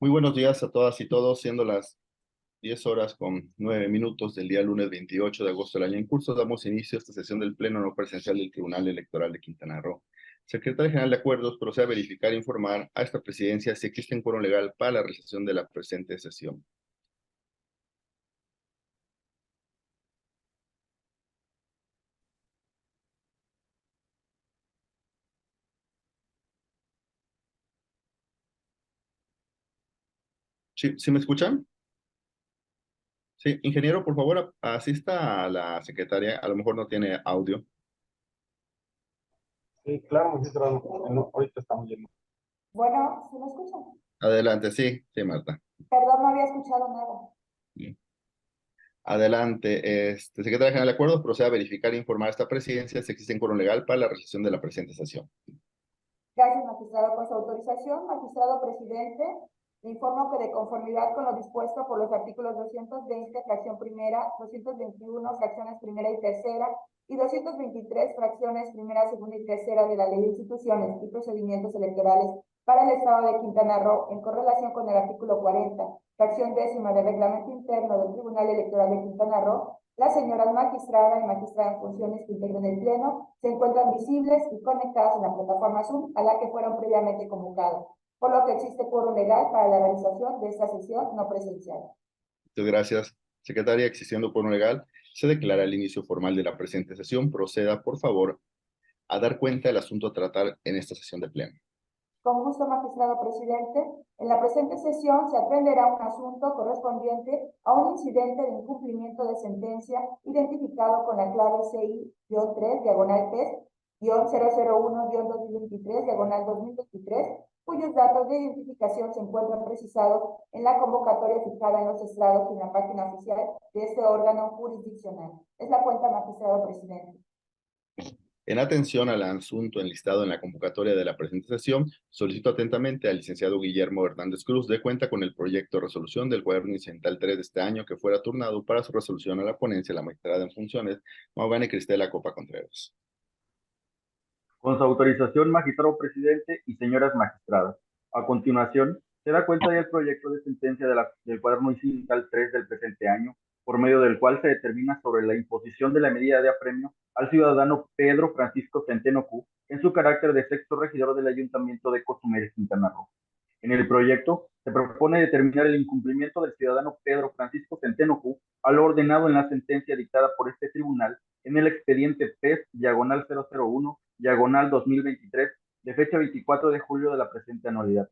Muy buenos días a todas y todos, siendo las 10 horas con 9 minutos del día lunes 28 de agosto del año en curso, damos inicio a esta sesión del Pleno no presencial del Tribunal Electoral de Quintana Roo. Secretario General de Acuerdos procede a verificar e informar a esta presidencia si existe un quórum legal para la realización de la presente sesión. ¿Sí me escuchan? Sí, ingeniero, por favor, asista a la secretaria, a lo mejor no tiene audio. Sí, claro, magistrado. No, ahorita estamos yendo. Bueno, ¿sí me escuchan? Adelante, sí, Marta. Perdón, no había escuchado nada. Bien. Adelante, secretaria general de acuerdos, procede a verificar e informar a esta presidencia si existe un quórum legal para la realización de la presente sesión. Gracias, magistrado. Con su autorización, magistrado presidente, le informo que de conformidad con lo dispuesto por los artículos 220, fracción primera, 221, fracciones primera y tercera, y 223, fracciones primera, segunda y tercera de la Ley de Instituciones y Procedimientos Electorales para el Estado de Quintana Roo, en correlación con el artículo 40, fracción décima del Reglamento Interno del Tribunal Electoral de Quintana Roo, las señoras magistradas y magistradas en funciones que integran el Pleno se encuentran visibles y conectadas en la plataforma Zoom a la que fueron previamente convocados, por lo que existe quórum legal para la realización de esta sesión no presencial. Muchas gracias, secretaria. Existiendo quórum legal, se declara el inicio formal de la presente sesión. Proceda, por favor, a dar cuenta del asunto a tratar en esta sesión de pleno. Con gusto, magistrado presidente. En la presente sesión se atenderá un asunto correspondiente a un incidente de incumplimiento de sentencia identificado con la clave CI-3, diagonal PES-001-2023, diagonal 2023, cuyos datos de identificación se encuentran precisados en la convocatoria fijada en los estrados y en la página oficial de este órgano jurisdiccional. Es la cuenta, magistrado presidente. En atención al asunto enlistado en la convocatoria de la presente sesión, solicito atentamente al licenciado Guillermo Hernández Cruz de cuenta con el proyecto de resolución del cuaderno incidental 3 de este año que fuera turnado para su resolución a la ponencia la magistrada en funciones, Maugane Cristela Copa Contreras. Con su autorización, magistrado presidente y señoras magistradas. A continuación, se da cuenta del proyecto de sentencia del cuaderno incidental 3 del presente año, por medio del cual se determina sobre la imposición de la medida de apremio al ciudadano Pedro Francisco Centeno Q en su carácter de sexto regidor del Ayuntamiento de Cozumel, Quintana Roo. En el proyecto se propone determinar el incumplimiento del ciudadano Pedro Francisco Centeno Q a lo ordenado en la sentencia dictada por este tribunal en el expediente PES diagonal 001 diagonal 2023 de fecha 24 de julio de la presente anualidad,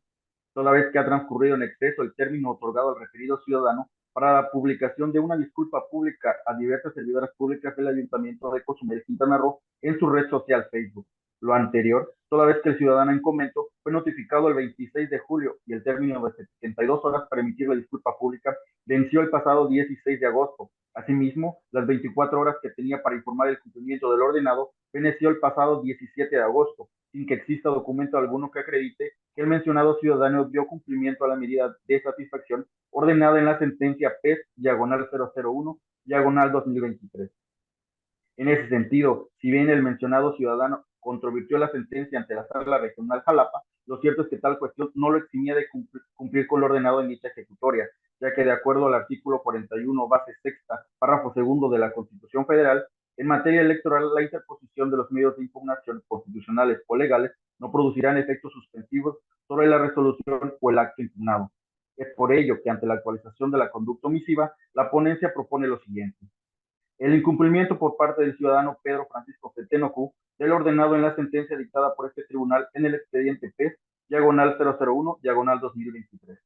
toda vez que ha transcurrido en exceso el término otorgado al referido ciudadano para la publicación de una disculpa pública a diversas servidoras públicas del Ayuntamiento de Cozumel, Quintana Roo, en su red social Facebook. Lo anterior, toda vez que el ciudadano en comento fue notificado el 26 de julio y el término de 72 horas para emitir la disculpa pública venció el pasado 16 de agosto. Asimismo, las 24 horas que tenía para informar el cumplimiento del ordenado veneció el pasado 17 de agosto, sin que exista documento alguno que acredite que el mencionado ciudadano dio cumplimiento a la medida de satisfacción ordenada en la sentencia PES diagonal 001 diagonal 2023. En ese sentido, si bien el mencionado ciudadano controvirtió la sentencia ante la Sala Regional Jalapa, lo cierto es que tal cuestión no lo eximía de cumplir con lo ordenado en dicha ejecutoria, ya que de acuerdo al artículo 41, base sexta, párrafo segundo de la Constitución Federal, en materia electoral, la interposición de los medios de impugnación constitucionales o legales no producirán efectos suspensivos sobre la resolución o el acto impugnado. Es por ello que ante la actualización de la conducta omisiva, la ponencia propone lo siguiente. El incumplimiento por parte del ciudadano Pedro Francisco Centeno Q del ordenado en la sentencia dictada por este tribunal en el expediente PES, diagonal 001, diagonal 2023.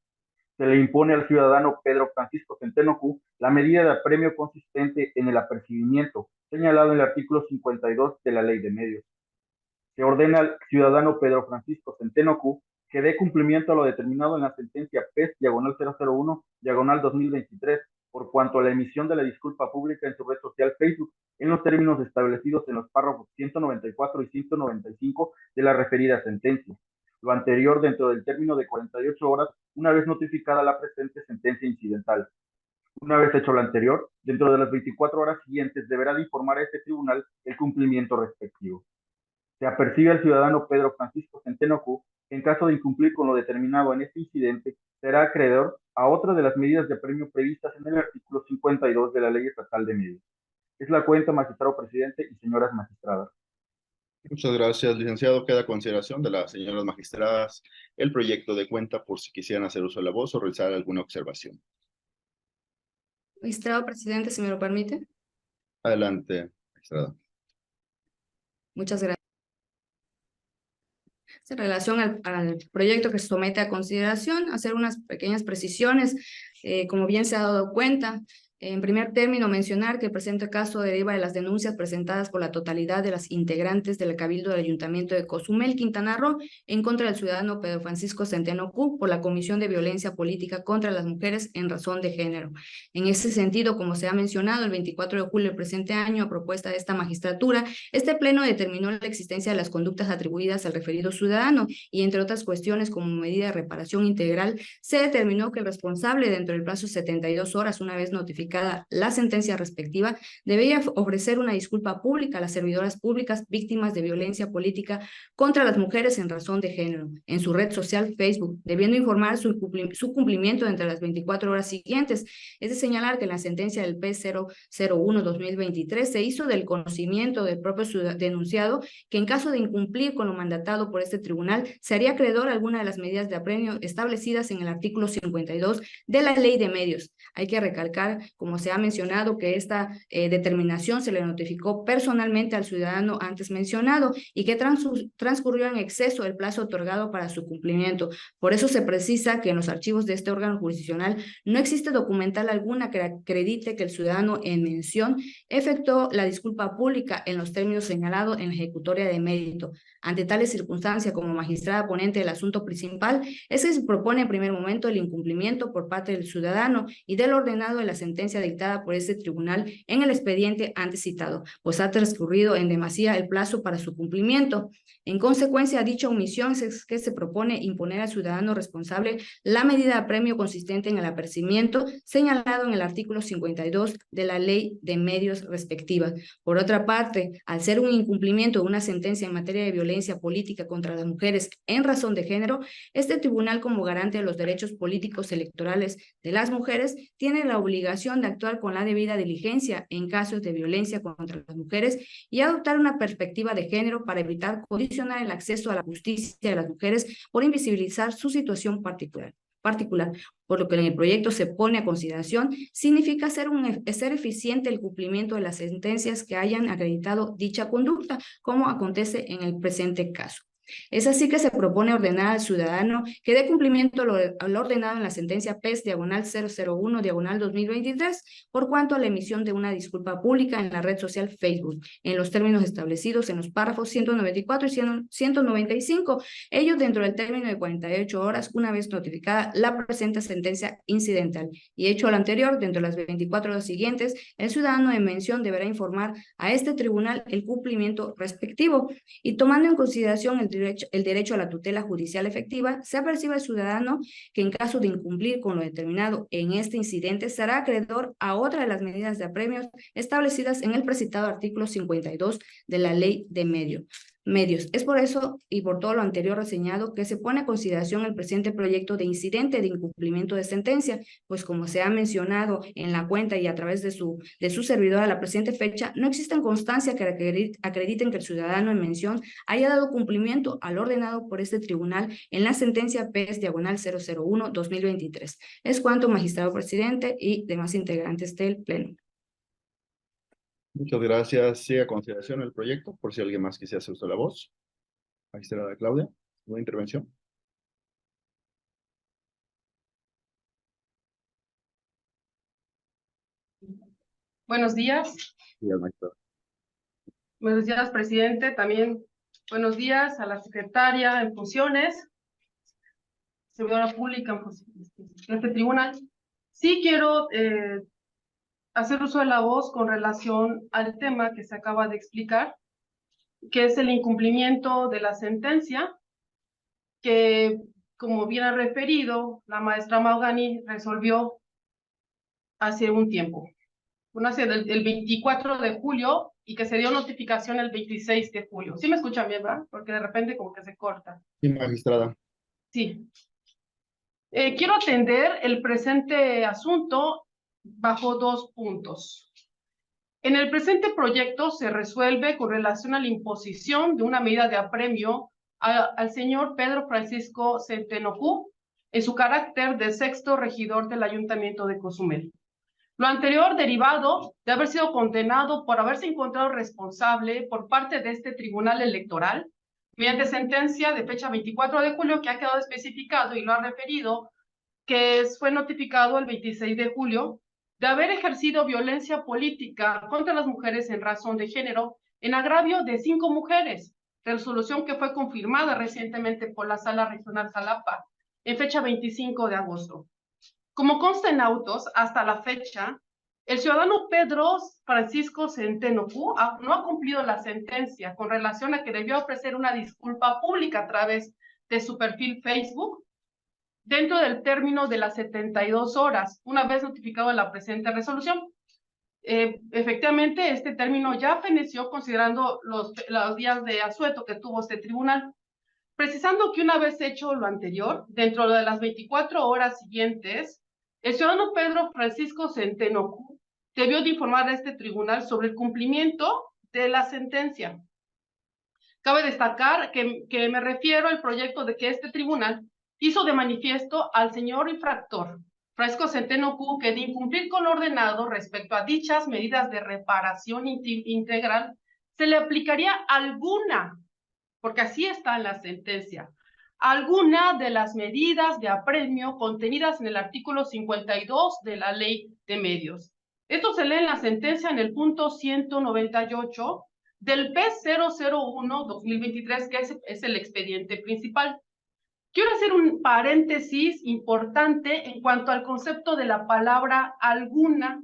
Se le impone al ciudadano Pedro Francisco Centeno Q la medida de apremio consistente en el apercibimiento, señalado en el artículo 52 de la Ley de Medios. Se ordena al ciudadano Pedro Francisco Centeno Q que dé cumplimiento a lo determinado en la sentencia PES, diagonal 001, diagonal 2023, por cuanto a la emisión de la disculpa pública en su red social Facebook, en los términos establecidos en los párrafos 194 y 195 de la referida sentencia. Lo anterior dentro del término de 48 horas, una vez notificada la presente sentencia incidental. Una vez hecho lo anterior, dentro de las 24 horas siguientes deberá de informar a este tribunal el cumplimiento respectivo. Se apercibe al ciudadano Pedro Francisco Centeno Q En caso de incumplir con lo determinado en este incidente, será acreedor a otra de las medidas de apremio previstas en el artículo 52 de la Ley Estatal de Medios. Es la cuenta, magistrado presidente y señoras magistradas. Muchas gracias, licenciado. Queda a consideración de las señoras magistradas el proyecto de cuenta por si quisieran hacer uso de la voz o realizar alguna observación. Magistrado presidente, si me lo permite. Adelante, magistrada. Muchas gracias. En relación al proyecto que se somete a consideración, hacer unas pequeñas precisiones, como bien se ha dado cuenta. En primer término, mencionar que el presente caso deriva de las denuncias presentadas por la totalidad de las integrantes del Cabildo del Ayuntamiento de Cozumel, Quintana Roo, en contra del ciudadano Pedro Francisco Centeno Q por la comisión de violencia política contra las mujeres en razón de género. En ese sentido, como se ha mencionado, el 24 de julio del presente año, a propuesta de esta magistratura, este pleno determinó la existencia de las conductas atribuidas al referido ciudadano y, entre otras cuestiones, como medida de reparación integral, se determinó que el responsable, dentro del plazo de 72 horas, una vez notificada la sentencia respectiva, debía ofrecer una disculpa pública a las servidoras públicas víctimas de violencia política contra las mujeres en razón de género en su red social Facebook, debiendo informar su cumplimiento entre las 24 horas siguientes. Es de señalar que en la sentencia del P001-2023 se hizo del conocimiento del propio denunciado que en caso de incumplir con lo mandatado por este tribunal, se haría acreedor a alguna de las medidas de apremio establecidas en el artículo 52 de la Ley de Medios. Hay que recalcar, como se ha mencionado, que esta determinación se le notificó personalmente al ciudadano antes mencionado y que transcurrió en exceso el plazo otorgado para su cumplimiento. Por eso se precisa que en los archivos de este órgano jurisdiccional no existe documental alguna que acredite que el ciudadano en mención efectuó la disculpa pública en los términos señalados en la ejecutoria de mérito. Ante tales circunstancias, como magistrada ponente del asunto principal, es que se propone en primer momento el incumplimiento por parte del ciudadano y del ordenado de la sentencia dictada por este tribunal en el expediente antes citado, pues ha transcurrido en demasía el plazo para su cumplimiento. En consecuencia, dicha omisión es que se propone imponer al ciudadano responsable la medida de apremio consistente en el apercibimiento señalado en el artículo 52 de la Ley de Medios respectiva. Por otra parte, al ser un incumplimiento de una sentencia en materia de violencia política contra las mujeres en razón de género, este tribunal, como garante de los derechos políticos electorales de las mujeres, tiene la obligación de actuar con la debida diligencia en casos de violencia contra las mujeres y adoptar una perspectiva de género para evitar condicionar el acceso a la justicia de las mujeres por invisibilizar su situación particular, por lo que en el proyecto se pone a consideración, significa ser eficiente el cumplimiento de las sentencias que hayan acreditado dicha conducta, como acontece en el presente caso. Es así que se propone ordenar al ciudadano que dé cumplimiento a lo ordenado en la sentencia PES/001/2023 por cuanto a la emisión de una disculpa pública en la red social Facebook, en los términos establecidos en los párrafos 194 y 195, ello dentro del término de 48 horas una vez notificada la presente sentencia incidental. Y hecho lo anterior, dentro de las 24 horas siguientes, el ciudadano en mención deberá informar a este tribunal el cumplimiento respectivo. Y tomando en consideración el derecho a la tutela judicial efectiva, se apercibe al ciudadano que en caso de incumplir con lo determinado en este incidente será acreedor a otra de las medidas de apremios establecidas en el precitado artículo 52 de la Ley de Medios. Es por eso y por todo lo anterior reseñado que se pone a consideración el presente proyecto de incidente de incumplimiento de sentencia, pues como se ha mencionado en la cuenta y a través de su servidor a la presente fecha, no existen constancia que acrediten que el ciudadano en mención haya dado cumplimiento al ordenado por este tribunal en la sentencia PES/001/2023. Es cuanto, magistrado presidente y demás integrantes del Pleno. Muchas gracias. Sigue a consideración el proyecto, por si alguien más quisiera hacer uso de la voz. Magistrada Claudia, ¿una intervención? Buenos días. Sí, magistrada. Buenos días, presidente. También buenos días a la secretaria en funciones, servidora pública en este tribunal. Sí quiero hacer uso de la voz con relación al tema que se acaba de explicar, que es el incumplimiento de la sentencia que, como bien ha referido, la maestra Maugani resolvió hace un tiempo. nace el 24 de julio y que se dio notificación el 26 de julio. ¿Sí me escuchan bien, verdad? Porque de repente como que se corta. Sí, magistrada. Sí. Quiero atender el presente asunto bajo 2 puntos. En el presente proyecto se resuelve con relación a la imposición de una medida de apremio al señor Pedro Francisco Centeno Q en su carácter de sexto regidor del Ayuntamiento de Cozumel. Lo anterior derivado de haber sido condenado por haberse encontrado responsable por parte de este tribunal electoral mediante sentencia de fecha 24 de julio que ha quedado especificado y lo ha referido, que fue notificado el 26 de julio, de haber ejercido violencia política contra las mujeres en razón de género en agravio de 5 mujeres, resolución que fue confirmada recientemente por la Sala Regional Jalapa en fecha 25 de agosto. Como consta en autos, hasta la fecha, el ciudadano Pedro Francisco Centeno Q no ha cumplido la sentencia con relación a que debió ofrecer una disculpa pública a través de su perfil Facebook dentro del término de las 72 horas, una vez notificado la presente resolución. Efectivamente, este término ya feneció considerando los días de asueto que tuvo este tribunal, precisando que una vez hecho lo anterior, dentro de las 24 horas siguientes, el ciudadano Pedro Francisco Centeno Q debió de informar a este tribunal sobre el cumplimiento de la sentencia. Cabe destacar que me refiero al proyecto de que este tribunal hizo de manifiesto al señor infractor Francisco Centeno Q que de incumplir con lo ordenado respecto a dichas medidas de reparación integral se le aplicaría alguna, porque así está en la sentencia, alguna de las medidas de apremio contenidas en el artículo 52 de la Ley de Medios. Esto se lee en la sentencia en el punto 198 del P001-2023, que es el expediente principal. Quiero hacer un paréntesis importante en cuanto al concepto de la palabra alguna,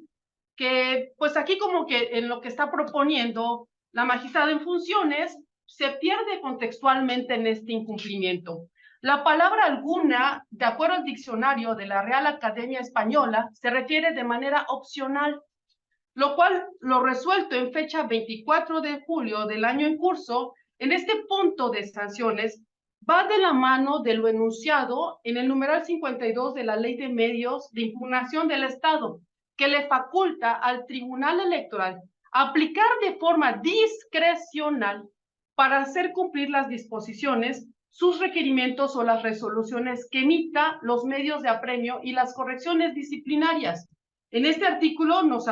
que pues aquí como que en lo que está proponiendo la magistrada en funciones se pierde contextualmente en este incumplimiento. La palabra alguna, de acuerdo al diccionario de la Real Academia Española, se refiere de manera opcional, lo cual lo resuelto en fecha 24 de julio del año en curso, en este punto de sanciones, va de la mano de lo enunciado en el numeral 52 de la Ley de Medios de Impugnación del Estado, que le faculta al Tribunal Electoral aplicar de forma discrecional para hacer cumplir las disposiciones, sus requerimientos o las resoluciones que emita los medios de apremio y las correcciones disciplinarias. En este artículo nos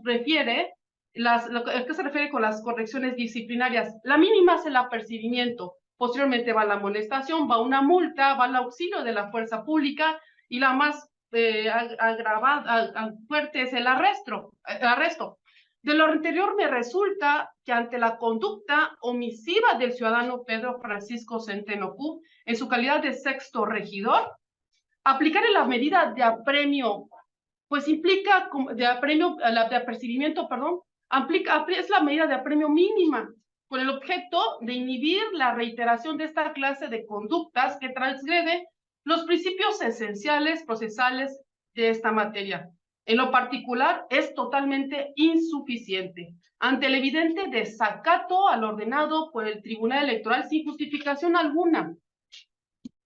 refiere lo que se refiere con las correcciones disciplinarias. La mínima es el apercibimiento, posteriormente va la amonestación, va una multa, va el auxilio de la fuerza pública y la más fuerte es el arresto. De lo anterior me resulta que ante la conducta omisiva del ciudadano Pedro Francisco Centeno Q, en su calidad de sexto regidor, aplicar la medida de apremio pues implica de apercibimiento, es la medida de apremio mínima, con el objeto de inhibir la reiteración de esta clase de conductas que transgrede los principios esenciales procesales de esta materia. En lo particular, es totalmente insuficiente, ante el evidente desacato al ordenado por el Tribunal Electoral sin justificación alguna,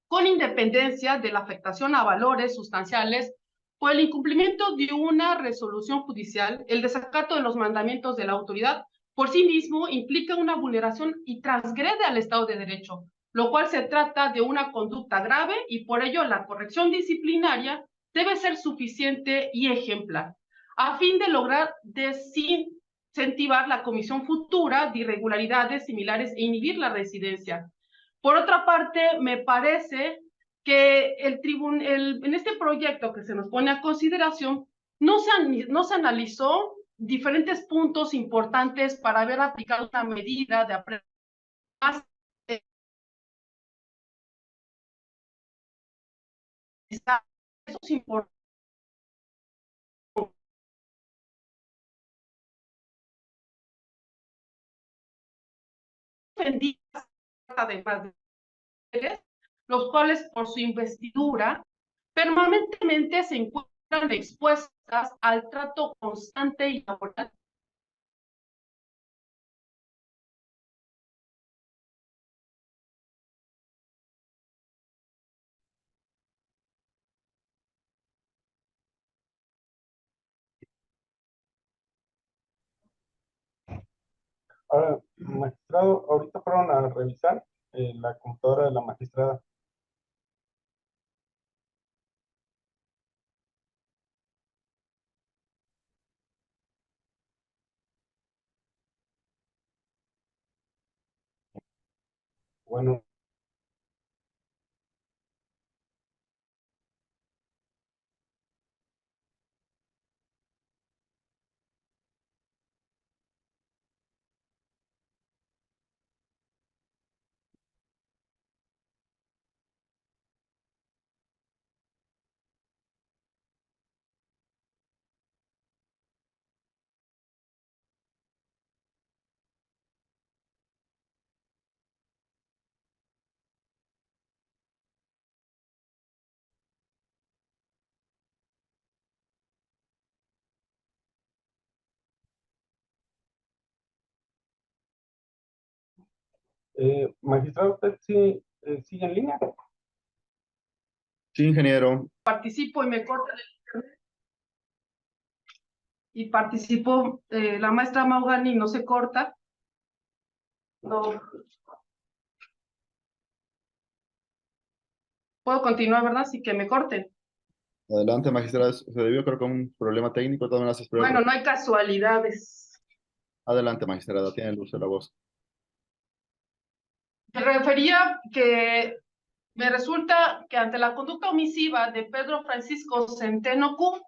con independencia de la afectación a valores sustanciales por el incumplimiento de una resolución judicial. El desacato de los mandamientos de la autoridad por sí mismo implica una vulneración y transgrede al Estado de Derecho, lo cual se trata de una conducta grave y por ello la corrección disciplinaria debe ser suficiente y ejemplar, a fin de lograr desincentivar la comisión futura de irregularidades similares e inhibir la reincidencia. Por otra parte, me parece que en este proyecto que se nos pone a consideración, no se analizó diferentes puntos importantes para haber aplicado una medida de apremio más eso es importante. Además de los cuales por su investidura permanentemente se encuentran expuestas al trato constante y laboral Ahora, magistrado, ahorita fueron a revisar la computadora de la magistrada. Bueno, magistrado, ¿usted sí sigue en línea? Sí, ingeniero. participo y me cortan el internet. Y participó la maestra Maugani, no se corta. No. Puedo continuar, ¿verdad? Así que me corten. Adelante, magistrada. Se debió, creo que a un problema técnico. Todas las espero. Bueno, no hay casualidades. Adelante, magistrada. Tiene el uso de la voz. Me refería que me resulta que ante la conducta omisiva de Pedro Francisco Centeno Q,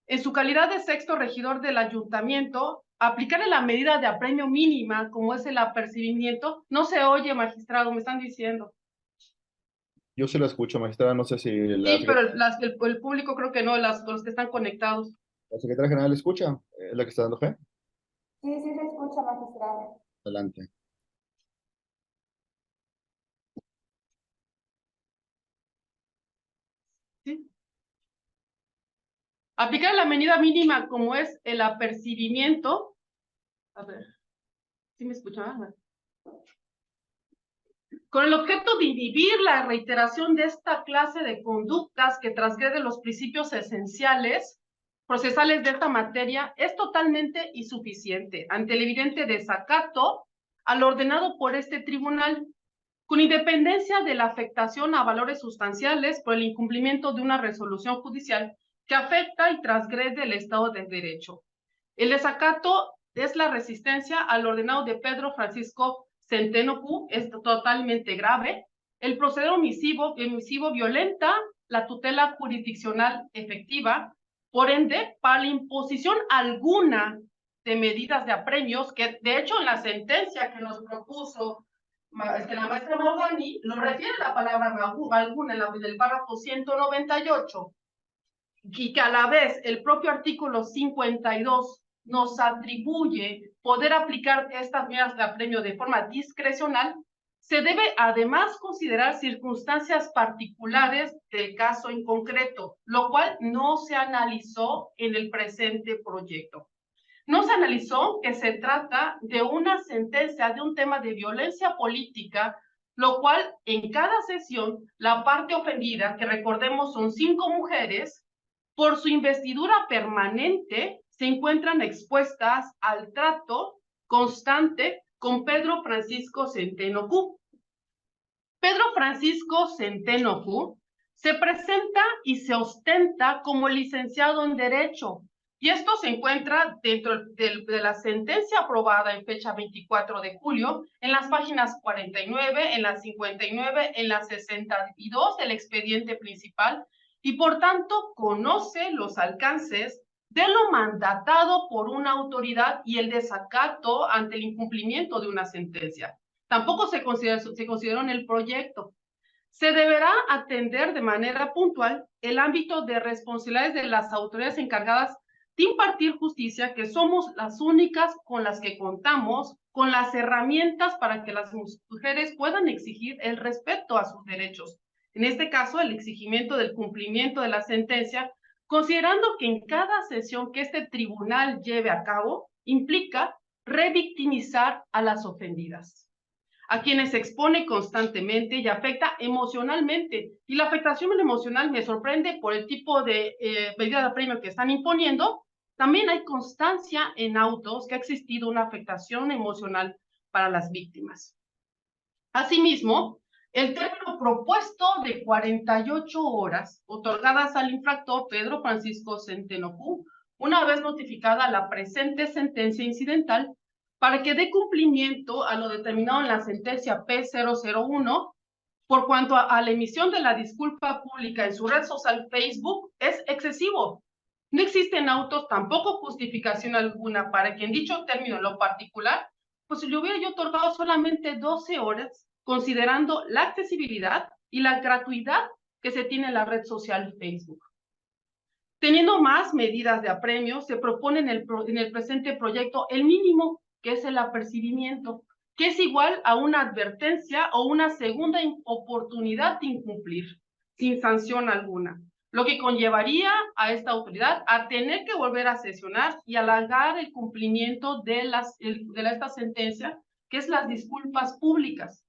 en su calidad de sexto regidor del ayuntamiento, aplicarle la medida de apremio mínima, como es el apercibimiento, no se oye, magistrado, me están diciendo. Yo se la escucho, magistrada. No sé si Sí, pero el público creo que no, los que están conectados. la secretaria general escucha. ¿Es la que está dando fe? Sí, sí se escucha, magistrada. Adelante. ¿Sí? Aplicar la medida mínima como es el apercibimiento. A ver, ¿sí me escuchaban? Con el objeto de inhibir la reiteración de esta clase de conductas que transgreden los principios esenciales procesales de esta materia, es totalmente insuficiente ante el evidente desacato al ordenado por este tribunal, con independencia de la afectación a valores sustanciales por el incumplimiento de una resolución judicial que afecta y transgrede el Estado de Derecho. El desacato es la resistencia al ordenado de Pedro Francisco Centeno Q, es totalmente grave. El proceder omisivo violenta la tutela jurisdiccional efectiva, por ende, para la imposición alguna de medidas de apremios, que de hecho en la sentencia que nos propuso la maestra Maugani, lo refiere la palabra alguna en el párrafo 198, y que a la vez el propio artículo 52 nos atribuye poder aplicar estas medidas de apremio de forma discrecional, se debe además considerar circunstancias particulares del caso en concreto, lo cual no se analizó en el presente proyecto. No se analizó que se trata de una sentencia de un tema de violencia política, lo cual en cada sesión la parte ofendida, que recordemos son 5 mujeres, por su investidura permanente se encuentran expuestas al trato constante con Pedro Francisco Centeno Q. Pedro Francisco Centeno Q se presenta y se ostenta como licenciado en Derecho, y esto se encuentra dentro de la sentencia aprobada en fecha 24 de julio, en las páginas 49, en las 59, en las 62 del expediente principal, y por tanto conoce los alcances de lo mandatado por una autoridad y el desacato ante el incumplimiento de una sentencia. Tampoco se consideró en el proyecto. Se deberá atender de manera puntual el ámbito de responsabilidades de las autoridades encargadas de impartir justicia, que somos las únicas con las que contamos con las herramientas para que las mujeres puedan exigir el respeto a sus derechos. En este caso, el exigimiento del cumplimiento de la sentencia considerando que en cada sesión que este tribunal lleve a cabo implica revictimizar a las ofendidas, a quienes se expone constantemente y afecta emocionalmente. Y la afectación emocional me sorprende por el tipo de medida de apremio que están imponiendo. También hay constancia en autos que ha existido una afectación emocional para las víctimas. Asimismo, el término propuesto de 48 horas otorgadas al infractor Pedro Francisco Centeno Q, una vez notificada la presente sentencia incidental, para que dé cumplimiento a lo determinado en la sentencia P001, por cuanto a la emisión de la disculpa pública en su red social Facebook, es excesivo. No existen autos, tampoco justificación alguna para que en dicho término en lo particular, pues si le hubiera yo otorgado solamente 12 horas, considerando la accesibilidad y la gratuidad que se tiene en la red social Facebook. Teniendo más medidas de apremio, se propone en el presente proyecto el mínimo, que es el apercibimiento, que es igual a una advertencia o una segunda oportunidad de incumplir, sin sanción alguna, lo que conllevaría a esta autoridad a tener que volver a sesionar y alargar el cumplimiento de esta sentencia, que es las disculpas públicas.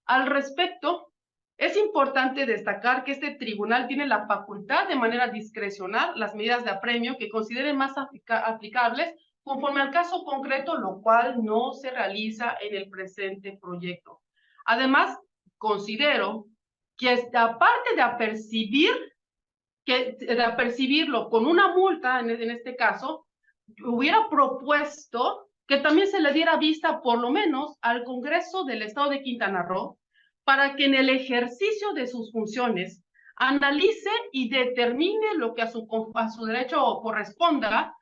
Al respecto, es importante destacar que este tribunal tiene la facultad de manera discrecional las medidas de apremio que consideren más aplicables conforme al caso concreto, lo cual no se realiza en el presente proyecto. Además, considero que aparte de apercibirlo con una multa, en este caso, hubiera propuesto que también se le diera vista por lo menos al Congreso del Estado de Quintana Roo para que en el ejercicio de sus funciones analice y determine lo que a su derecho corresponda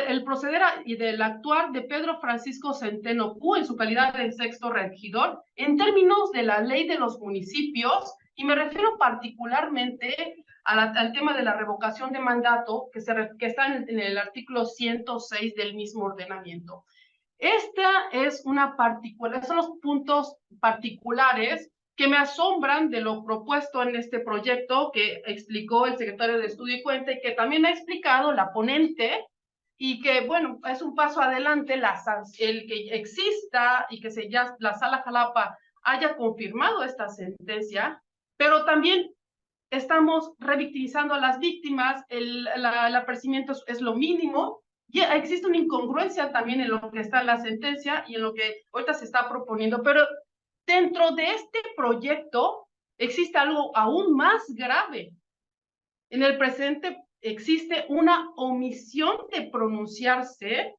el proceder y del actuar de Pedro Francisco Centeno Q en su calidad de sexto regidor en términos de la ley de los municipios, y me refiero particularmente al tema de la revocación de mandato que está en el artículo 106 del mismo ordenamiento. Son los puntos particulares que me asombran de lo propuesto en este proyecto que explicó el secretario de Estudio y Cuenta y que también ha explicado la ponente, y que, bueno, es un paso adelante el que exista y que ya la Sala Jalapa haya confirmado esta sentencia, pero también estamos revictimizando a las víctimas, el apercibimiento es lo mínimo, y existe una incongruencia también en lo que está en la sentencia y en lo que ahorita se está proponiendo, pero dentro de este proyecto existe algo aún más grave. En el presente existe una omisión de pronunciarse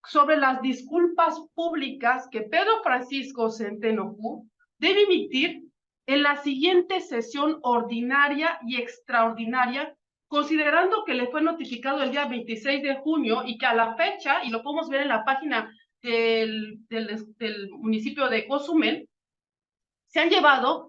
sobre las disculpas públicas que Pedro Francisco Centeno Q debe emitir en la siguiente sesión ordinaria y extraordinaria, considerando que le fue notificado el día 26 de junio y que a la fecha, y lo podemos ver en la página del municipio de Cozumel, se han llevado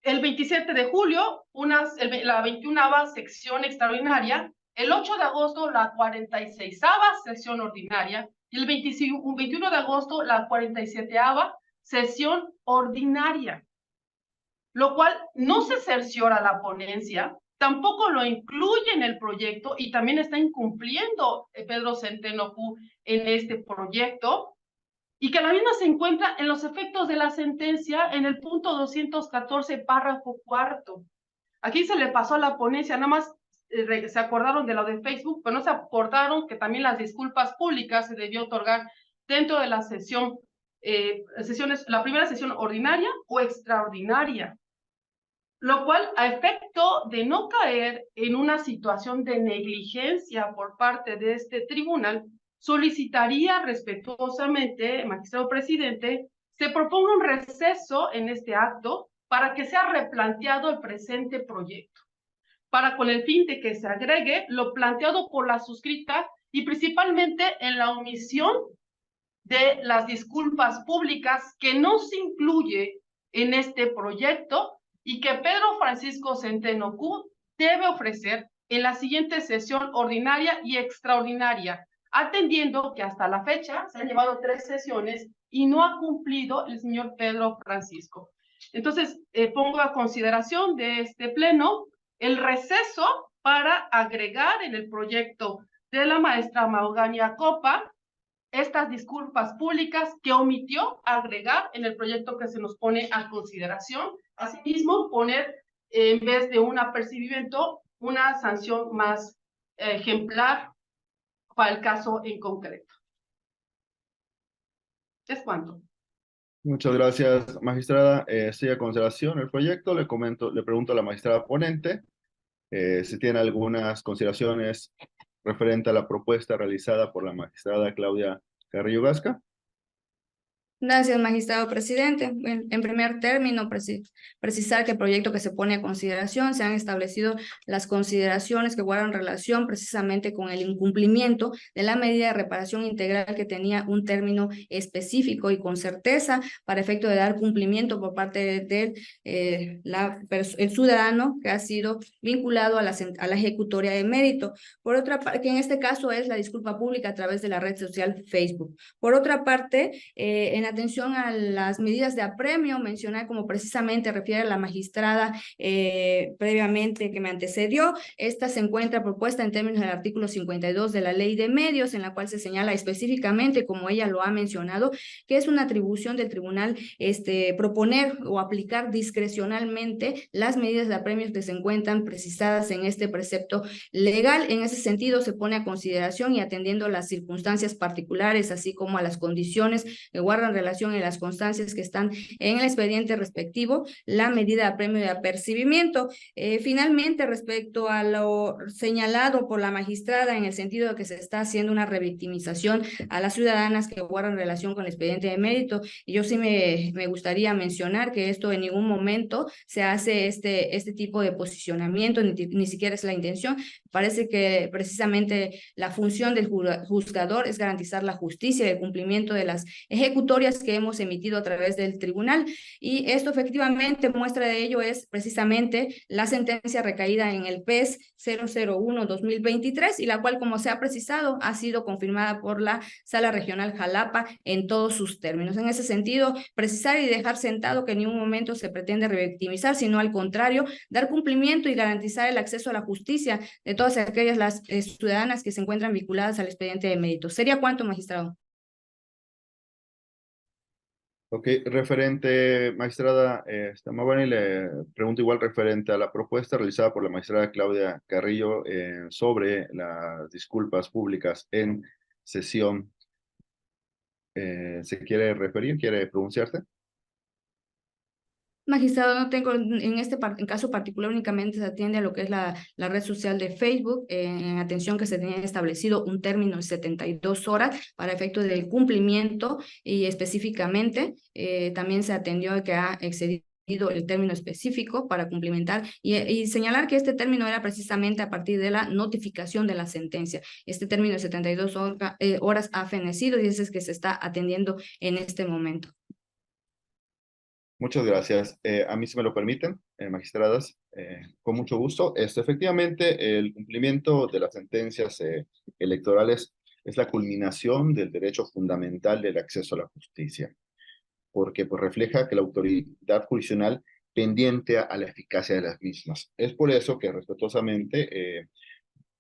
el 27 de julio la 21ª sección extraordinaria, el 8 de agosto la 46ª sesión ordinaria y el 21 de agosto la 47ª sesión ordinaria, lo cual no se cerciora la ponencia, tampoco lo incluye en el proyecto y también está incumpliendo Pedro Centeno Q en este proyecto, y que la misma se encuentra en los efectos de la sentencia en el punto 214, párrafo 4. Aquí se le pasó a la ponencia, nada más se acordaron de lo de Facebook, pero no se acordaron que también las disculpas públicas se debió otorgar dentro de la la primera sesión ordinaria o extraordinaria, lo cual, a efecto de no caer en una situación de negligencia por parte de este tribunal, solicitaría respetuosamente, magistrado presidente, se proponga un receso en este acto para que sea replanteado el presente proyecto, con el fin de que se agregue lo planteado por la suscrita y principalmente en la omisión de las disculpas públicas que no se incluye en este proyecto y que Pedro Francisco Centeno Q debe ofrecer en la siguiente sesión ordinaria y extraordinaria, atendiendo que hasta la fecha se han llevado 3 sesiones y no ha cumplido el señor Pedro Francisco. Entonces, pongo a consideración de este pleno el receso para agregar en el proyecto de la maestra Maugania Copa estas disculpas públicas que omitió agregar en el proyecto que se nos pone a consideración. Asimismo, poner en vez de un apercibimiento, una sanción más ejemplar para el caso en concreto. Es cuanto. Muchas gracias, magistrada. Estoy a consideración el proyecto. Le pregunto a la magistrada ponente si tiene algunas consideraciones referente a la propuesta realizada por la magistrada Claudia Carrillo Gasca. Gracias, magistrado presidente. En primer término, precisar que el proyecto que se pone a consideración se han establecido las consideraciones que guardan relación precisamente con el incumplimiento de la medida de reparación integral que tenía un término específico y con certeza para efecto de dar cumplimiento por parte del el ciudadano que ha sido vinculado a la ejecutoria de mérito. Por otra parte, que en este caso es la disculpa pública a través de la red social Facebook. Por otra parte, en atención a las medidas de apremio, mencionar como precisamente refiere la magistrada previamente que me antecedió, esta se encuentra propuesta en términos del artículo 52 de la Ley de Medios, en la cual se señala específicamente, como ella lo ha mencionado, que es una atribución del tribunal proponer o aplicar discrecionalmente las medidas de apremio que se encuentran precisadas en este precepto legal. En ese sentido, se pone a consideración y atendiendo las circunstancias particulares, así como a las condiciones que guardan relación en las constancias que están en el expediente respectivo, la medida de apremio de apercibimiento. Finalmente, respecto a lo señalado por la magistrada en el sentido de que se está haciendo una revictimización a las ciudadanas que guardan relación con el expediente de mérito, yo sí me gustaría mencionar que esto en ningún momento se hace este tipo de posicionamiento, ni siquiera es la intención. Parece que precisamente la función del juzgador es garantizar la justicia y el cumplimiento de las ejecutorias que hemos emitido a través del tribunal, y esto efectivamente muestra de ello es precisamente la sentencia recaída en el PES 001-2023 y la cual, como se ha precisado, ha sido confirmada por la Sala Regional Jalapa en todos sus términos. En ese sentido, precisar y dejar sentado que en ningún momento se pretende revictimizar, sino al contrario, dar cumplimiento y garantizar el acceso a la justicia de todas aquellas ciudadanas que se encuentran vinculadas al expediente de mérito. ¿Sería cuánto, magistrado? Ok, referente, magistrada Mabani, le pregunto igual referente a la propuesta realizada por la magistrada Claudia Carrillo sobre las disculpas públicas en sesión. ¿Se quiere referir? ¿Quiere pronunciarse? Magistrado, no tengo, en caso particular únicamente se atiende a lo que es la red social de Facebook, en atención que se tenía establecido un término de 72 horas para efecto del cumplimiento y específicamente también se atendió a que ha excedido el término específico para cumplimentar y señalar que este término era precisamente a partir de la notificación de la sentencia. Este término de 72 horas ha fenecido y ese es que se está atendiendo en este momento. Muchas gracias. A mí, si me lo permiten, magistradas, con mucho gusto. Efectivamente, el cumplimiento de las sentencias electorales es la culminación del derecho fundamental del acceso a la justicia, porque pues, refleja que la autoridad jurisdiccional pendiente a la eficacia de las mismas. Es por eso que respetuosamente,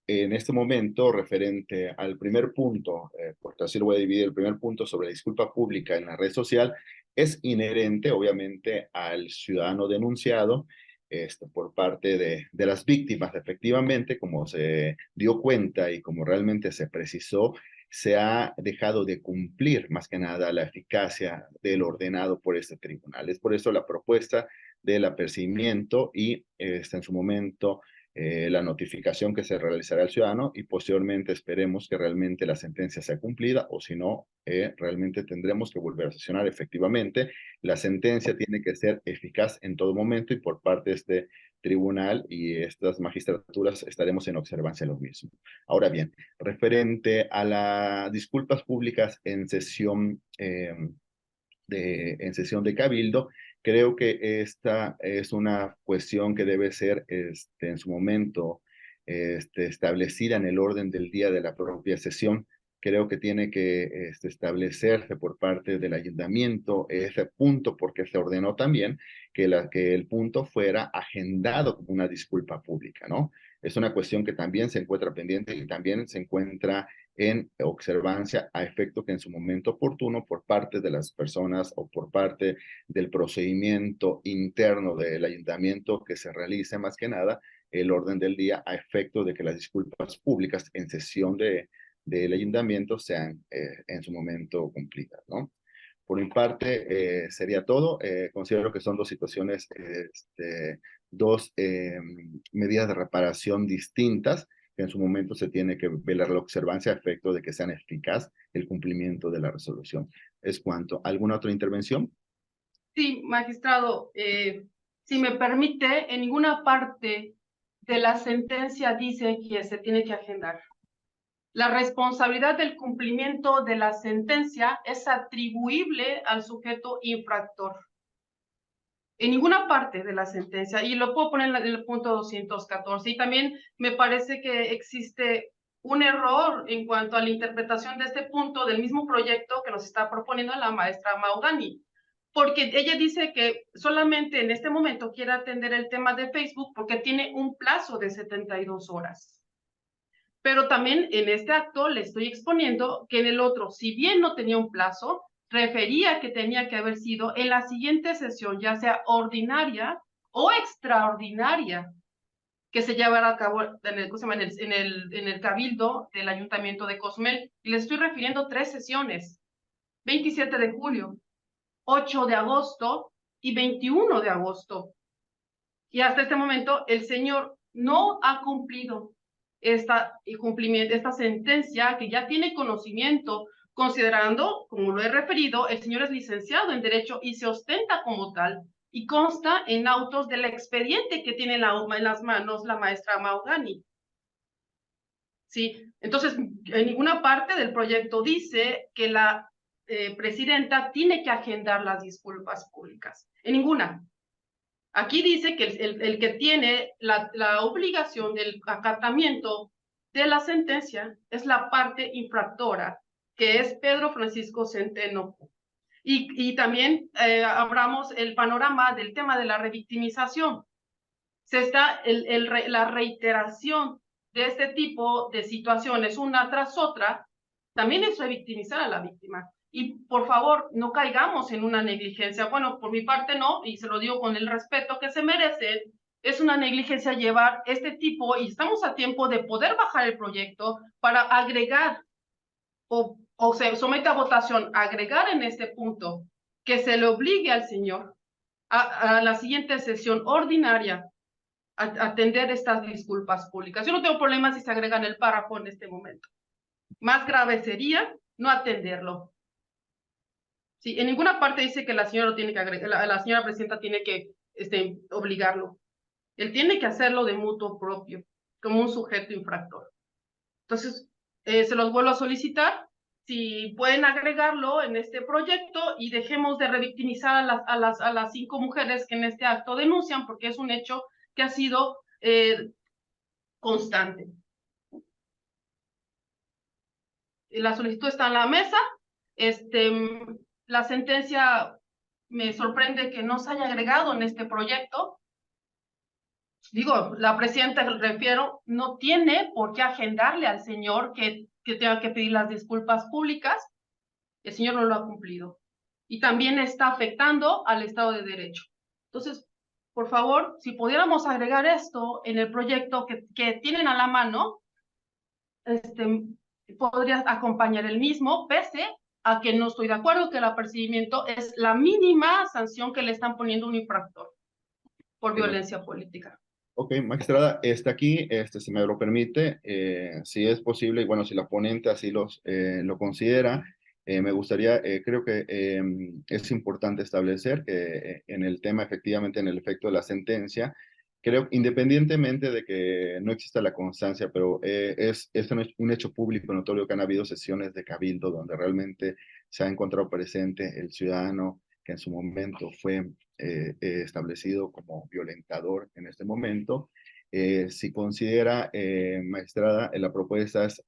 en este momento, referente al primer punto, porque así lo voy a dividir, el primer punto sobre la disculpa pública en la red social, es inherente, obviamente, al ciudadano denunciado por parte de las víctimas. Efectivamente, como se dio cuenta y como realmente se precisó, se ha dejado de cumplir más que nada la eficacia del ordenado por este tribunal. Es por eso la propuesta del apercibimiento y en su momento la notificación que se realizará al ciudadano y posteriormente esperemos que realmente la sentencia sea cumplida o si no, realmente tendremos que volver a sesionar. Efectivamente, la sentencia tiene que ser eficaz en todo momento y por parte de este tribunal y estas magistraturas estaremos en observancia de lo mismo. Ahora bien, referente a las disculpas públicas en sesión de cabildo, creo que esta es una cuestión que debe ser en su momento establecida en el orden del día de la propia sesión. Creo que tiene que establecerse por parte del ayuntamiento ese punto, porque se ordenó también que el punto fuera agendado como una disculpa pública, ¿no? Es una cuestión que también se encuentra pendiente y también se encuentra en observancia a efecto que en su momento oportuno por parte de las personas o por parte del procedimiento interno del ayuntamiento que se realice más que nada el orden del día a efecto de que las disculpas públicas en sesión del ayuntamiento sean en su momento cumplidas, ¿no? Por mi parte, sería todo. Considero que son dos situaciones, dos medidas de reparación distintas, que en su momento se tiene que velar la observancia a efecto de que sean eficaz el cumplimiento de la resolución. Es cuanto. ¿Alguna otra intervención? Sí, magistrado, si me permite, en ninguna parte de la sentencia dice que se tiene que agendar. La responsabilidad del cumplimiento de la sentencia es atribuible al sujeto infractor. En ninguna parte de la sentencia, y lo puedo poner en el punto 214, y también me parece que existe un error en cuanto a la interpretación de este punto del mismo proyecto que nos está proponiendo la maestra Maugani, porque ella dice que solamente en este momento quiere atender el tema de Facebook porque tiene un plazo de 72 horas. Pero también en este acto le estoy exponiendo que en el otro, si bien no tenía un plazo, refería que tenía que haber sido en la siguiente sesión, ya sea ordinaria o extraordinaria, que se llevará a cabo en el cabildo del ayuntamiento de Cozumel. Y le estoy refiriendo 3 sesiones, 27 de julio, 8 de agosto y 21 de agosto. Y hasta este momento el señor no ha cumplido esta sentencia que ya tiene conocimiento, considerando, como lo he referido, el señor es licenciado en Derecho y se ostenta como tal, y consta en autos del expediente que tiene en las manos la maestra Maugani. Sí, entonces, en ninguna parte del proyecto dice que la presidenta tiene que agendar las disculpas públicas, en ninguna. Aquí dice que el que tiene la obligación del acatamiento de la sentencia es la parte infractora, que es Pedro Francisco Centeno. Y también abramos el panorama del tema de la revictimización. La reiteración de este tipo de situaciones una tras otra, también es revictimizar a la víctima. Y por favor, no caigamos en una negligencia. Bueno, por mi parte no, y se lo digo con el respeto que se merece, es una negligencia llevar este tipo, y estamos a tiempo de poder bajar el proyecto para agregar, o se somete a votación, agregar en este punto que se le obligue al señor a la siguiente sesión ordinaria a atender estas disculpas públicas. Yo no tengo problema si se agregan el párrafo en este momento. Más grave sería no atenderlo. Sí, en ninguna parte dice que la señora tiene que agregar, la señora presidenta tiene que obligarlo. Él tiene que hacerlo de mutuo propio, como un sujeto infractor. Entonces, se los vuelvo a solicitar, si pueden agregarlo en este proyecto y dejemos de revictimizar a las 5 mujeres que en este acto denuncian, porque es un hecho que ha sido constante. La solicitud está en la mesa. La sentencia me sorprende que no se haya agregado en este proyecto. Digo, la presidenta, refiero, no tiene por qué agendarle al señor que tenga que pedir las disculpas públicas. El señor no lo ha cumplido. Y también está afectando al Estado de Derecho. Entonces, por favor, si pudiéramos agregar esto en el proyecto que tienen a la mano, podría acompañar el mismo, pese a que no estoy de acuerdo que el apercibimiento es la mínima sanción que le están poniendo a un infractor por violencia política. Ok, magistrada, aquí, si me lo permite, si es posible, y bueno, si la ponente así lo considera, me gustaría, creo que es importante establecer que en el tema, efectivamente, en el efecto de la sentencia, creo, independientemente de que no exista la constancia, pero esto no es un hecho público notorio que han habido sesiones de cabildo donde realmente se ha encontrado presente el ciudadano que en su momento fue establecido como violentador en este momento. Si considera, magistrada, la propuesta es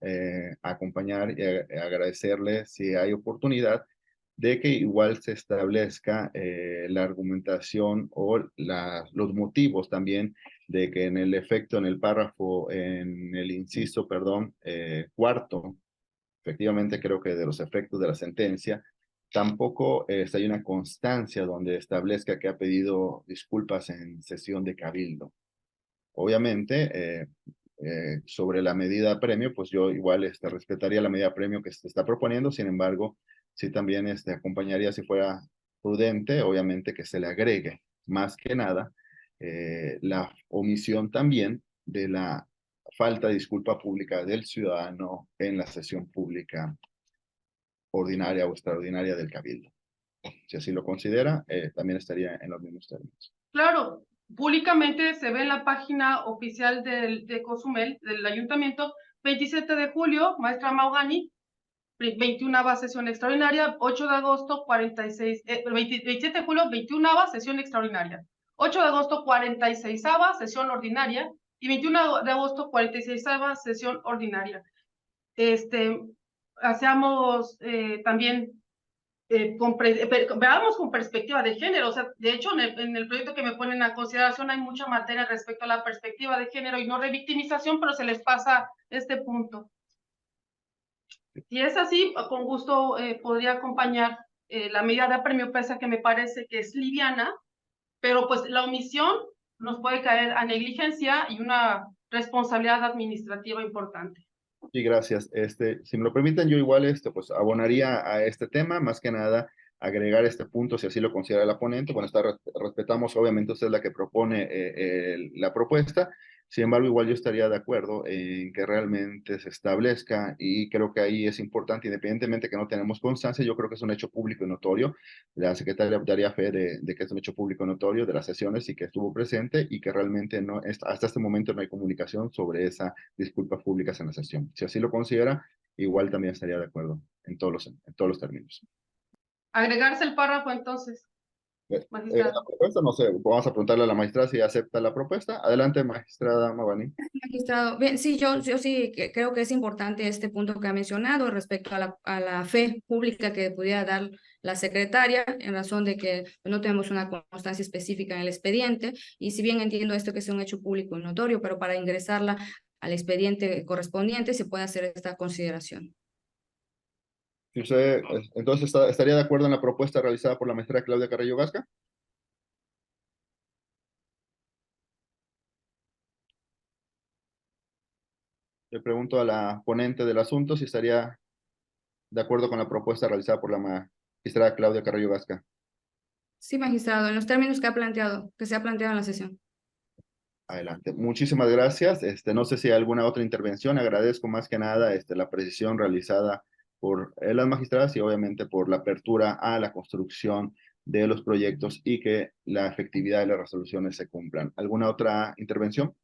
acompañar y agradecerle, si hay oportunidad, de que igual se establezca la argumentación o los motivos también de que en el efecto, en el párrafo, en el inciso, perdón, cuarto, efectivamente creo que de los efectos de la sentencia, tampoco hay una constancia donde establezca que ha pedido disculpas en sesión de cabildo. Obviamente, sobre la medida premio, pues yo igual respetaría la medida premio que se está proponiendo, sin embargo, sí también acompañaría, si fuera prudente, obviamente que se le agregue más que nada la omisión también de la falta de disculpa pública del ciudadano en la sesión pública ordinaria o extraordinaria del cabildo. Si así lo considera, también estaría en los mismos términos. Claro, públicamente se ve en la página oficial de Cozumel, del ayuntamiento, 27 de julio, maestra Maugani, 21ª sesión extraordinaria, 8 de agosto, 46, 27 de julio, 21ª sesión extraordinaria, 8 de agosto, 46ª sesión ordinaria, y 21 de agosto, 46ª sesión ordinaria. Hacemos también veamos con perspectiva de género. O sea, de hecho, en el proyecto que me ponen a consideración hay mucha materia respecto a la perspectiva de género y no revictimización, pero se les pasa este punto. Si es así, con gusto podría acompañar la medida de apremio, pese a que me parece que es liviana, pero pues la omisión nos puede caer a negligencia y una responsabilidad administrativa importante. Sí, gracias. Si me lo permiten, yo igual pues abonaría a este tema, más que nada agregar este punto, si así lo considera la ponente. Bueno, respetamos, obviamente, usted es la que propone la propuesta. Sin embargo, igual yo estaría de acuerdo en que realmente se establezca, y creo que ahí es importante, independientemente que no tenemos constancia, yo creo que es un hecho público y notorio. La secretaria daría fe de que es un hecho público y notorio de las sesiones y que estuvo presente, y que realmente no, hasta este momento no hay comunicación sobre esa disculpas públicas en la sesión. Si así lo considera, igual también estaría de acuerdo en todos los términos. Agregarse el párrafo entonces, magistrado. La propuesta, no sé, vamos a preguntarle a la magistrada si acepta la propuesta. Adelante, magistrada Maugani. Magistrado, bien, sí, yo sí creo que es importante este punto que ha mencionado respecto a la fe pública que pudiera dar la secretaria, en razón de que no tenemos una constancia específica en el expediente, y si bien entiendo esto que es un hecho público y notorio, pero para ingresarla al expediente correspondiente se puede hacer esta consideración. Si usted, entonces, ¿estaría de acuerdo en la propuesta realizada por la maestra Claudia Carrillo Gasca? Le pregunto a la ponente del asunto si estaría de acuerdo con la propuesta realizada por la magistrada Claudia Carrillo Gasca. Sí, magistrado, en los términos que se ha planteado en la sesión. Adelante. Muchísimas gracias. No sé si hay alguna otra intervención. Agradezco más que nada la precisión realizada por las magistradas, y obviamente por la apertura a la construcción de los proyectos y que la efectividad de las resoluciones se cumplan. ¿Alguna otra intervención?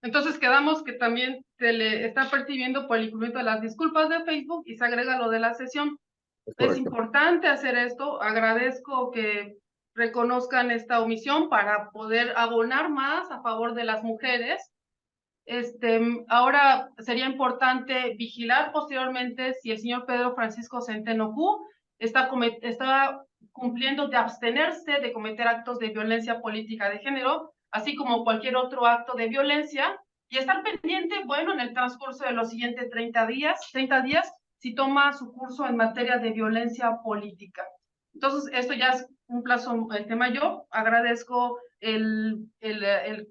Entonces quedamos que también se le está percibiendo por el incumplimiento de las disculpas de Facebook y se agrega lo de la sesión. Es importante hacer esto. Agradezco que reconozcan esta omisión para poder abonar más a favor de las mujeres. Ahora sería importante vigilar posteriormente si el señor Pedro Francisco Centeno Q está cumpliendo de abstenerse de cometer actos de violencia política de género, así como cualquier otro acto de violencia, y estar pendiente, bueno, en el transcurso de los siguientes 30 días, si toma su curso en materia de violencia política. Entonces, esto ya es un plazo mayor. Agradezco el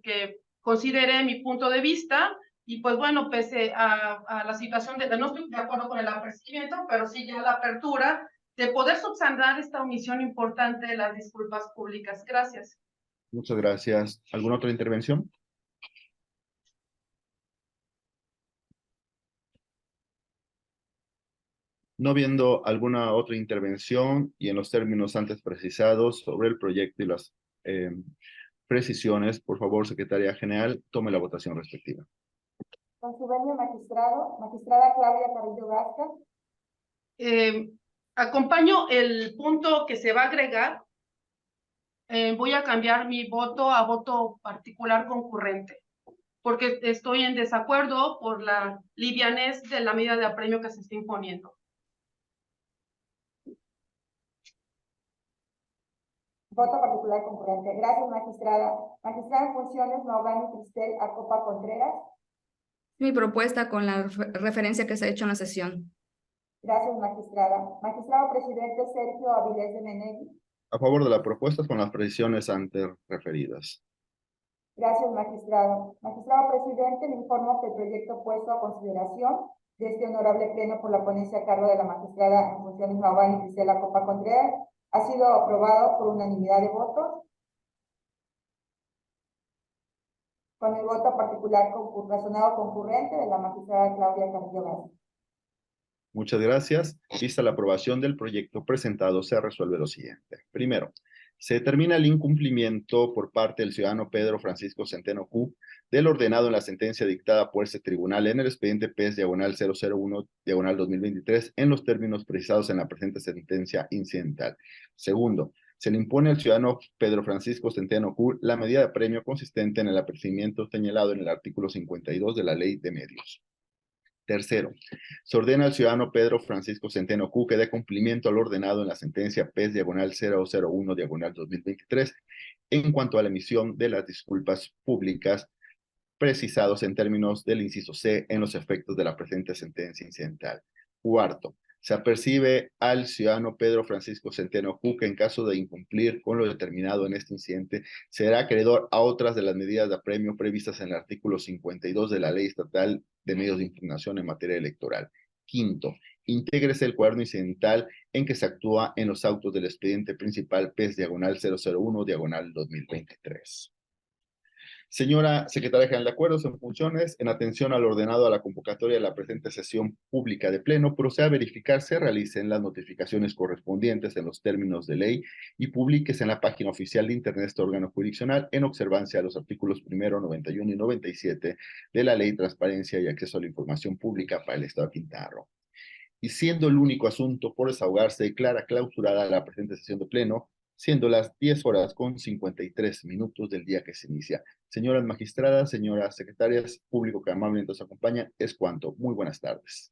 que considere mi punto de vista, y pues bueno, pese a la situación no estoy de acuerdo con el apercibimiento, pero sí ya la apertura de poder subsanar esta omisión importante de las disculpas públicas. Gracias. Muchas gracias. ¿Alguna otra intervención? No viendo alguna otra intervención y en los términos antes precisados sobre el proyecto y las precisiones, por favor, secretaria general, tome la votación respectiva. Con su venia, magistrado, magistrada Claudia Carrillo Gasca. Acompaño el punto que se va a agregar. Voy a cambiar mi voto a voto particular concurrente, porque estoy en desacuerdo por la livianez de la medida de apremio que se está imponiendo. Voto particular concurrente. Gracias, magistrada. Magistrada en funciones, Maurani Cristel Acopa Contreras. Mi propuesta con la referencia que se ha hecho en la sesión. Gracias, magistrada. Magistrado presidente Sergio Avilés de Menegui. A favor de la propuesta con las precisiones antes referidas. Gracias, magistrado. Magistrado presidente, le informo que el proyecto puesto a consideración de este honorable pleno por la ponencia a cargo de la magistrada en funciones Maurani Cristel Acopa Contreras ha sido aprobado por unanimidad de votos. Con el voto particular razonado concurrente de la magistrada Claudia Carrillo Garza. Muchas gracias. Vista la aprobación del proyecto presentado, se resuelve lo siguiente. Primero, se determina el incumplimiento por parte del ciudadano Pedro Francisco Centeno Q del ordenado en la sentencia dictada por este tribunal en el expediente PES/001/2023 en los términos precisados en la presente sentencia incidental. Segundo, se le impone al ciudadano Pedro Francisco Centeno Q la medida de premio consistente en el apercibimiento señalado en el artículo 52 de la Ley de Medios. Tercero, se ordena al ciudadano Pedro Francisco Centeno Q que dé cumplimiento al ordenado en la sentencia PES/001/2023 en cuanto a la emisión de las disculpas públicas precisados en términos del inciso C en los efectos de la presente sentencia incidental. Cuarto, se apercibe al ciudadano Pedro Francisco Centeno Q que en caso de incumplir con lo determinado en este incidente será acreedor a otras de las medidas de apremio previstas en el artículo 52 de la Ley Estatal de Medios de Impugnación en materia electoral. Quinto, intégrese el cuaderno incidental en que se actúa en los autos del expediente principal PES/001/2023. Señora Secretaria General de Acuerdos en funciones, en atención al ordenado a la convocatoria de la presente sesión pública de pleno, proceda a verificar se realicen las notificaciones correspondientes en los términos de ley y publíquese en la página oficial de Internet de este órgano jurisdiccional en observancia a los artículos 1, 91 y 97 de la Ley de Transparencia y Acceso a la Información Pública para el Estado de Quintana Roo. Y siendo el único asunto por desahogarse, declara clausurada la presente sesión de pleno, siendo las 10:53 del día que se inicia. Señoras magistradas, señoras secretarias, público que amablemente nos acompaña, es cuanto. Muy buenas tardes.